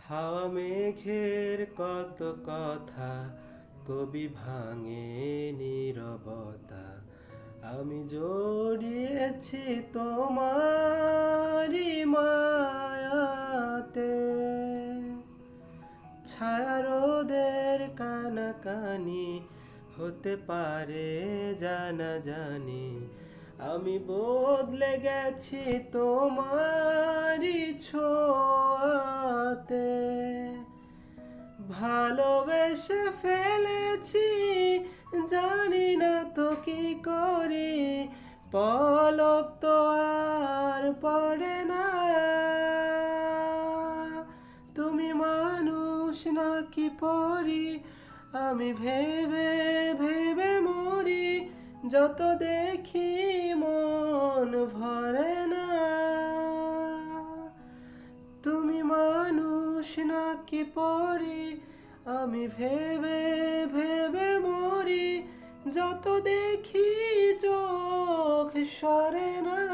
হাওয়া মেঘের কত কথা, কবি ভাঙে নীরবতা। আমি জড়িয়েছি তোমারি মায়াতে। ছায়া রোদের কানাকানি হতে পারে জানাজানি। আমি বদলে গেছি তোমারি ছোঁয়াতে। ভালোবেসে ফেলেছি, জানি না তো কি করি। পলক তো আর পড়ে না। তুমি মানুষ নাকি পরি, আমি ভেবে ভেবে মরি। যত দেখি মন ভরে না। তুমি মানুষ নাকি পরি, আমি ভেবে ভেবে মরি। যত দেখি চোখ সরে না।